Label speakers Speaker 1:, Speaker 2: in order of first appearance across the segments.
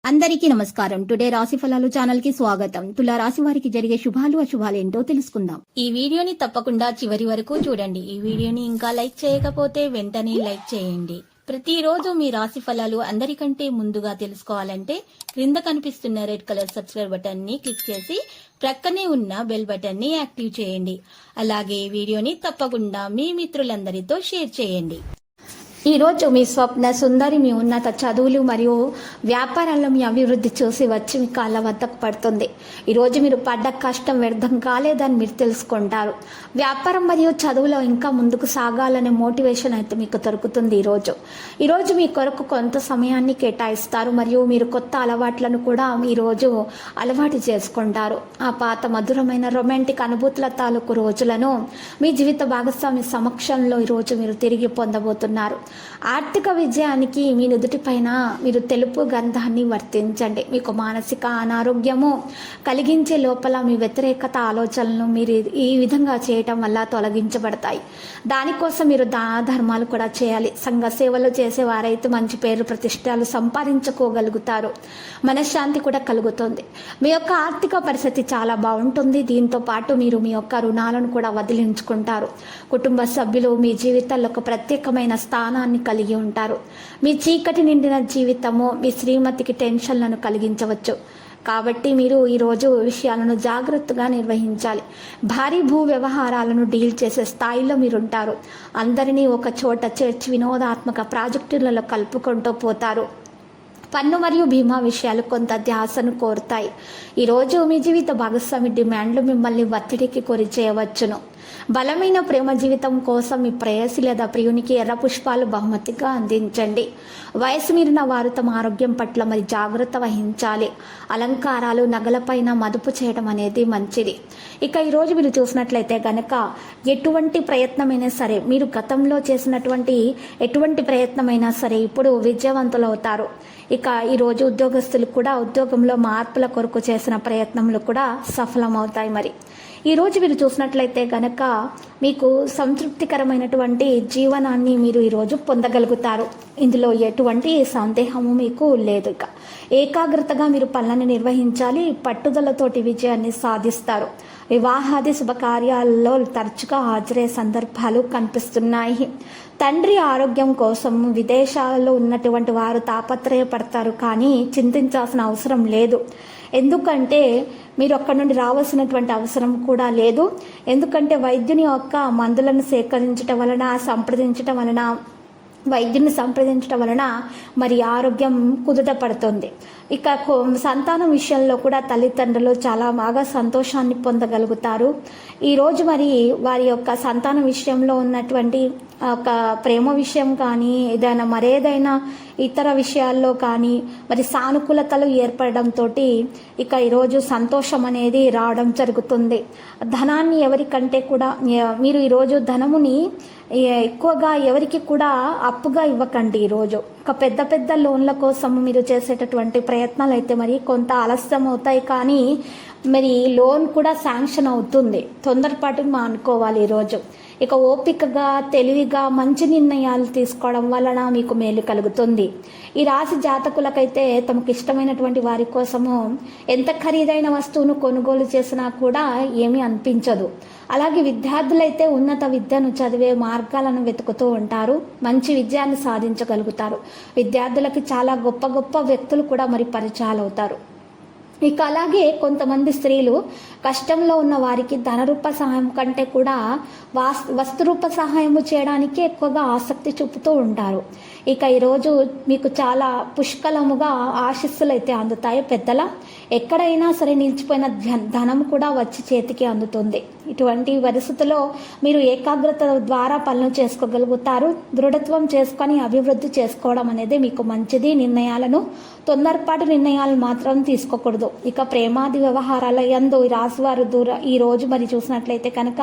Speaker 1: అందరికీ నమస్కారం. టుడే రాశి ఫలాలు ఛానల్ కి స్వాగతం. తులా రాశి వారికి జరిగే శుభాలు అశుభాలు ఏంటో తెలుసుకుందాం. ఈ వీడియోని తప్పకుండా చివరి వరకు చూడండి. ఈ వీడియోని ఇంకా లైక్ చేయకపోతే వెంటనే లైక్ చేయండి. ప్రతిరోజు మీ రాశి ఫలాలు అందరికంటే ముందుగా తెలుసుకోవాలంటే క్రింద కనిపిస్తున్న రెడ్ కలర్ సబ్స్క్రైబ్ బటన్ ని క్లిక్ చేసి ప్రక్కనే ఉన్న బెల్ బటన్ ని యాక్టివ్ చేయండి. అలాగే ఈ వీడియోని తప్పకుండా మీ మిత్రులందరితో షేర్ చేయండి. ఈరోజు మీ స్వప్న సుందరి మీ ఉన్నత చదువులు మరియు వ్యాపారాల్లో మీ అభివృద్ధి చూసి వచ్చి మీ కాళ్ళ వద్దకు పడుతుంది. ఈరోజు మీరు పడ్డ కష్టం వ్యర్థం కాలేదని మీరు తెలుసుకుంటారు. వ్యాపారం మరియు చదువులో ఇంకా ముందుకు సాగాలనే మోటివేషన్ అయితే మీకు దొరుకుతుంది. ఈరోజు మీ కొరకు కొంత సమయాన్ని కేటాయిస్తారు మరియు మీరు కొత్త అలవాట్లను కూడా ఈరోజు అలవాటు చేసుకుంటారు. ఆ పాత మధురమైన రొమాంటిక్ అనుభూతుల తాలూకు రోజులను మీ జీవిత భాగస్వామి సమక్షంలో ఈరోజు మీరు తిరిగి పొందబోతున్నారు. ఆర్థిక విజయానికి మీ నుదుటి పైన మీరు తెలుపు గంధాన్ని వర్తించండి. మీకు మానసిక అనారోగ్యము కలిగించే లోపల మీ వ్యతిరేకత ఆలోచనలను మీరు ఈ విధంగా చేయటం వల్ల తొలగించబడతాయి. దానికోసం మీరు దాన ధర్మాలు కూడా చేయాలి. సంఘ సేవలు చేసేవారైతే మంచి పేరు ప్రతిష్టలు సంపాదించుకోగలుగుతారు. మనశ్శాంతి కూడా కలుగుతుంది. మీ యొక్క ఆర్థిక పరిస్థితి చాలా బాగుంటుంది. దీంతో పాటు మీరు మీ యొక్క రుణాలను కూడా వదిలించుకుంటారు. కుటుంబ సభ్యులు మీ జీవితాల్లో ఒక ప్రత్యేకమైన స్థానాన్ని కలిగి ఉంటారు. మీ చీకటి నిండిన జీవితము మీ శ్రీమతికి టెన్షన్లను కలిగించవచ్చు. కాబట్టి మీరు ఈరోజు విషయాలను జాగ్రత్తగా నిర్వహించాలి. భారీ భూ వ్యవహారాలను డీల్ చేసే స్థాయిలో మీరుంటారు. అందరినీ ఒక చోట చేర్చి వినోదాత్మక ప్రాజెక్టులలో కలుపుకుంటూ పోతారు. పన్ను మరియు బీమా విషయాలు కొంత ధ్యాసను కోరుతాయి. ఈరోజు మీ జీవిత భాగస్వామి డిమాండ్లు మిమ్మల్ని ఒత్తిడికి గురి చేయవచ్చును. బలమైన ప్రేమ జీవితం కోసం మీ ప్రేయసి లేదా ప్రియునికి ఎర్ర పుష్పాలు బహుమతిగా అందించండి. వయసు మీరిన వారు తమ ఆరోగ్యం పట్ల మరి జాగ్రత్త వహించాలి. అలంకారాలు నగలపైన మదుపు చేయడం అనేది మంచిది. ఇక ఈరోజు మీరు చూసినట్లయితే గనక ఎటువంటి ప్రయత్నమైనా సరే, మీరు గతంలో చేసినటువంటి ఎటువంటి ప్రయత్నమైనా సరే ఇప్పుడు విజయవంతులు అవుతారు. ఇక ఈరోజు ఉద్యోగస్తులు కూడా ఉద్యోగంలో మార్పుల కొరకు చేసిన ప్రయత్నములు కూడా సఫలమవుతాయి. మరి ఈరోజు మీరు చూసినట్లయితే గనక మీకు సంతృప్తికరమైనటువంటి జీవనాన్ని మీరు ఈరోజు పొందగలుగుతారు. ఇందులో ఎటువంటి సందేహము మీకు లేదు. ఇక ఏకాగ్రతగా మీరు పనులను నిర్వహించాలి. పట్టుదలతోటి విజయాన్ని సాధిస్తారు. వివాహాది శుభకార్యాలలో తరచుగా హాజరయ్యే సందర్భాలు కనిపిస్తున్నాయి. తండ్రి ఆరోగ్యం కోసం విదేశాలలో ఉన్నటువంటి వారు తాపత్రయపడతారు, కానీ చింతించాల్సిన అవసరం లేదు. ఎందుకంటే మీరు అక్కడ నుండి రావాల్సినటువంటి అవసరం కూడా లేదు. ఎందుకంటే వైద్యుని యొక్క మందులను సేకరించడం వలన వైద్యుని సంప్రదించడం వలన మరి ఆరోగ్యం కుదుట పడుతుంది. ఇక సంతానం విషయంలో కూడా తల్లిదండ్రులు చాలా బాగా సంతోషాన్ని పొందగలుగుతారు. ఈరోజు మరి వారి యొక్క సంతానం విషయంలో ఉన్నటువంటి ఒక ప్రేమ విషయం కానీ మరేదైనా ఇతర విషయాల్లో కానీ మరి సానుకూలతలు ఏర్పడడంతో ఇక ఈరోజు సంతోషం అనేది రావడం జరుగుతుంది. ధనాన్ని ఎవరికంటే కూడా మీరు ఈరోజు ధనముని ఎక్కువగా ఎవరికి కూడా అప్పుగా ఇవ్వకండి. ఈరోజు ఒక పెద్ద పెద్ద లోన్ల కోసం మీరు చేసేటటువంటి ప్రయత్నాలు అయితే మరి కొంత ఆలస్యం అవుతాయి, కానీ మరి లోన్ కూడా శాంక్షన్ అవుతుంది. తొందరపాటు అనుకోవాలి ఈరోజు. ఇక ఓపికగా తెలివిగా మంచి నిర్ణయాలు తీసుకోవడం వలన మీకు మేలు కలుగుతుంది. ఈ రాశి జాతకులకైతే తమకు ఇష్టమైనటువంటి వారి కోసము ఎంత ఖరీదైన వస్తువును కొనుగోలు చేసినా కూడా ఏమీ అనిపించదు. అలాగే విద్యార్థులైతే ఉన్నత విద్యను చదివే మార్గాలను వెతుకుతూ ఉంటారు. మంచి విజయాన్ని సాధించగలుగుతారు. విద్యార్థులకి చాలా గొప్ప గొప్ప వ్యక్తులు కూడా మరి పరిచయాలు అవుతారు. ఇక అలాగే కొంతమంది స్త్రీలు కష్టంలో ఉన్న వారికి ధనరూప సహాయం కంటే కూడా వస్తురూప సహాయము చేయడానికి ఎక్కువగా ఆసక్తి చూపుతూ ఉంటారు. ఇక ఈరోజు మీకు చాలా పుష్కలముగా ఆశీస్సులు అయితే అందుతాయి. పెద్దల ఎక్కడైనా సరే నిలిచిపోయిన ధనం కూడా వచ్చి చేతికి అందుతుంది. ఇటువంటి పరిస్థితుల్లో మీరు ఏకాగ్రత ద్వారా పనులు చేసుకోగలుగుతారు. దృఢత్వం చేసుకొని అభివృద్ధి చేసుకోవడం అనేది మీకు మంచిది. తొందరపాటు నిర్ణయాలు మాత్రం తీసుకోకూడదు. ఇక ప్రేమాది వ్యవహారాల యందు ఈ రాశివారు ఈ రోజు మరి చూసినట్లయితే కనుక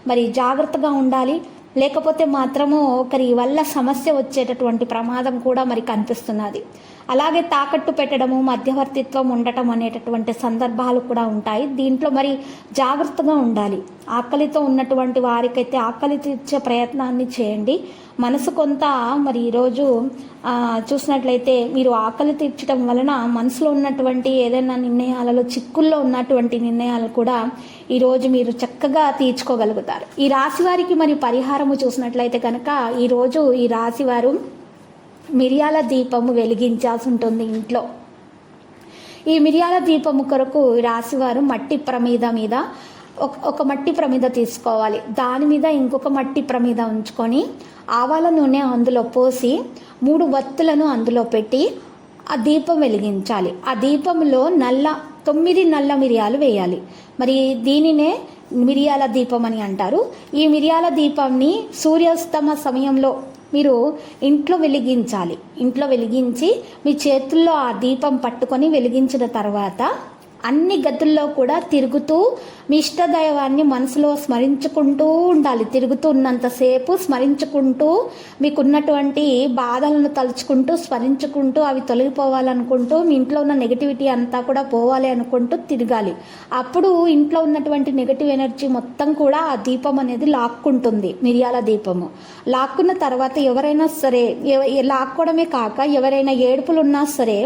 Speaker 1: మరి జాగ్రత్తగా ఉండాలి. లేకపోతే మాత్రము ఒకరి వల్ల సమస్య వచ్చేటటువంటి ప్రమాదం కూడా మరి కనిపిస్తున్నది. అలాగే తాకట్టు పెట్టడము, మధ్యవర్తిత్వం ఉండటం అనేటటువంటి సందర్భాలు కూడా ఉంటాయి. దీంట్లో మరి జాగ్రత్తగా ఉండాలి. ఆకలితో ఉన్నటువంటి వారికైతే ఆకలి తీర్చే ప్రయత్నాన్ని చేయండి. మనసు కొంత మరి ఈరోజు చూసినట్లయితే మీరు ఆకలి తీర్చడం వలన మనసులో ఉన్నటువంటి ఏదైనా నిర్ణయాలలో చిక్కుల్లో ఉన్నటువంటి నిర్ణయాలు కూడా ఈరోజు మీరు చక్కగా తీర్చుకోగలుగుతారు. ఈ రాశి వారికి మరి పరిహారము చూసినట్లయితే కనుక ఈరోజు ఈ రాశి వారు మిరియాల దీపము వెలిగించాల్సి ఉంటుంది ఇంట్లో. ఈ మిరియాల దీపము కొరకు రాశివారు మట్టి ప్రమిద మీద ఒక మట్టి ప్రమిద తీసుకోవాలి. దాని మీద ఇంకొక మట్టి ప్రమిద ఉంచుకొని ఆవాల నూనె అందులో పోసి 3 వత్తులను అందులో పెట్టి ఆ దీపం వెలిగించాలి. ఆ దీపంలో 9 నల్ల మిరియాలు వేయాలి. మరి దీనినే మిరియాల దీపం అని అంటారు. ఈ మిరియాల దీపాన్ని సూర్యాస్తమ సమయంలో మీరు ఇంట్లో వెలిగించాలి. ఇంట్లో వెలిగించి మీ చేతుల్లో ఆ దీపం పట్టుకొని వెలిగించిన తర్వాత అన్ని గదుల్లో కూడా తిరుగుతూ మీ ఇష్టదైవాన్ని మనసులో స్మరించుకుంటూ ఉండాలి. తిరుగుతూ ఉన్నంతసేపు స్మరించుకుంటూ మీకున్నటువంటి బాధలను తలుచుకుంటూ స్మరించుకుంటూ అవి తొలగిపోవాలనుకుంటూ మీ ఇంట్లో ఉన్న నెగిటివిటీ అంతా కూడా పోవాలి అనుకుంటూ తిరగాలి. అప్పుడు ఇంట్లో ఉన్నటువంటి నెగిటివ్ ఎనర్జీ మొత్తం కూడా ఆ దీపం అనేది లాక్కుంటుంది. మిరియాల దీపము లాక్కున్న తర్వాత ఎవరైనా సరే లాక్కోవడమే కాక ఎవరైనా ఏడుపులు ఉన్నా సరే,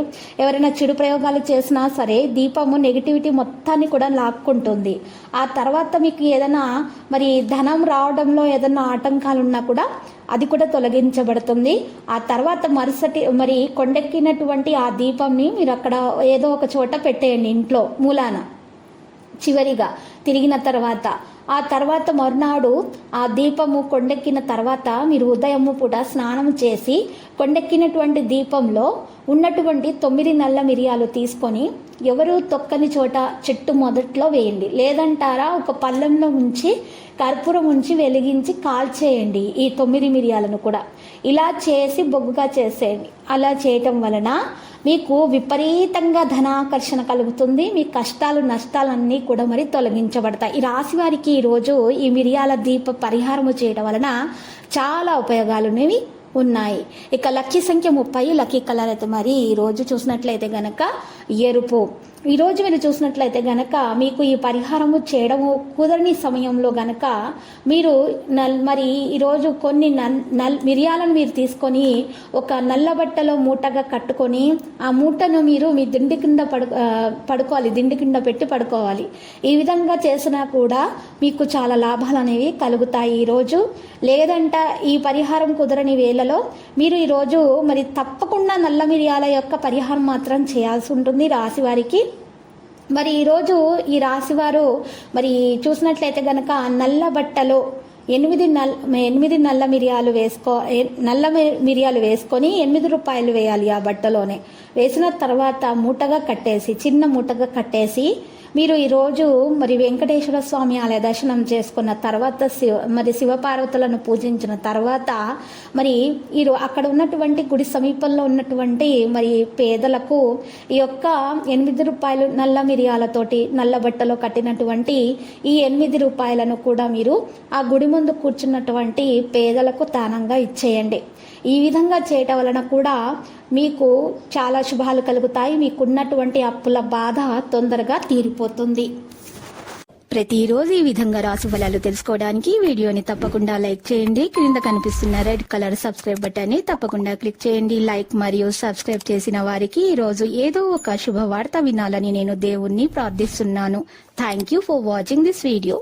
Speaker 1: ఎవరైనా చెడు ప్రయోగాలు చేసినా సరే దీపము నెగిటివిటీ మొత్తాన్ని కూడా లాక్కుంటుంది. ఆ తర్వాత మీకు ఏదైనా మరి ధనం రావడంలో ఏదైనా ఆటంకాలు ఉన్నా కూడా అది కూడా తొలగించబడుతుంది. ఆ తర్వాత మరుసటి మరి కొండెక్కినటువంటి ఆ దీపంని మీరు అక్కడ ఏదో ఒక చోట పెట్టేయండి ఇంట్లో మూలాన. చివరిగా తిరిగిన తర్వాత ఆ తర్వాత మరునాడు ఆ దీపము కొండెక్కిన తర్వాత మీరు ఉదయము పూట స్నానం చేసి కొండెక్కినటువంటి దీపంలో ఉన్నటువంటి 9 నల్ల మిరియాలు తీసుకొని ఎవరు తొక్కని చోట చెట్టు మొదట్లో వేయండి. లేదంటారా ఒక పళ్ళెంలో ఉంచి కర్పూరం ఉంచి వెలిగించి కాల్చేయండి ఈ 9 మిరియాలను కూడా. ఇలా చేసి బొగ్గుగా చేసేయండి. అలా చేయటం వలన మీకు విపరీతంగా ధనాకర్షణ కలుగుతుంది. మీ కష్టాలు నష్టాలన్నీ కూడా మరి తొలగించబడతాయి. ఈ రాశి వారికి ఈరోజు ఈ మిరియాల దీప పరిహారము చేయడం వలన చాలా ఉపయోగాలు ఉన్నాయి. ఇక లక్కీ సంఖ్య 30, లక్కీ కలర్ అయితే మరి ఈరోజు చూసినట్లయితే గనక ఎరుపు. ఈరోజు మీరు చూసినట్లయితే గనక మీకు ఈ పరిహారము చేయడము కుదరని సమయంలో గనక మీరు మరి ఈరోజు కొన్ని మిరియాలను మీరు తీసుకొని ఒక నల్ల బట్టలో మూటగా కట్టుకొని ఆ మూటను మీరు మీ దిండి కింద పడుకోవాలి. దిండి కింద పెట్టి పడుకోవాలి. ఈ విధంగా చేసినా కూడా మీకు చాలా లాభాలు అనేవి కలుగుతాయి ఈరోజు. లేదంట ఈ పరిహారం కుదరని వేళలో మీరు ఈరోజు మరి తప్పకుండా నల్ల మిరియాల యొక్క పరిహారం మాత్రం చేయాల్సి ఉంటుంది రాశి వారికి. మరి ఈరోజు ఈ రాశివారు మరి చూసినట్లయితే గనక నల్ల బట్టలో 8 నల్ల మిరియాలు వేసుకొని 8 రూపాయలు వేయాలి. ఆ బట్టలోనే వేసిన తర్వాత మూటగా కట్టేసి చిన్న మూటగా కట్టేసి మీరు ఈరోజు మరి వెంకటేశ్వర స్వామి ఆలయ దర్శనం చేసుకున్న తర్వాత మరి శివపార్వతులను పూజించిన తర్వాత మరి అక్కడ ఉన్నటువంటి గుడి సమీపంలో ఉన్నటువంటి మరి పేదలకు ఈ యొక్క 8 రూపాయలు నల్ల మిరియాలతోటి నల్ల బట్టలో కట్టినటువంటి ఈ 8 రూపాయలను కూడా మీరు ఆ గుడి ముందు కూర్చున్నటువంటి పేదలకు దానంగా ఇచ్చేయండి. ఈ విధంగా చేయటం వలన కూడా మీకు చాలా శుభాలు కలుగుతాయి. మీకున్నటువంటి అప్పుల బాధ తొందరగా తీరిపోతుంది. ప్రతిరోజు ఈ విధంగా రాశి ఫలాలు తెలుసుకోవడానికి వీడియోని తప్పకుండా లైక్ చేయండి. క్రింద కనిపిస్తున్న రెడ్ కలర్ సబ్స్క్రైబ్ బటన్ ని తప్పకుండా క్లిక్ చేయండి. లైక్ మరియు సబ్స్క్రైబ్ చేసిన వారికి ఈ రోజు ఏదో ఒక శుభవార్త వినాలని నేను దేవుణ్ణి ప్రార్థిస్తున్నాను. Thank you for watching this video.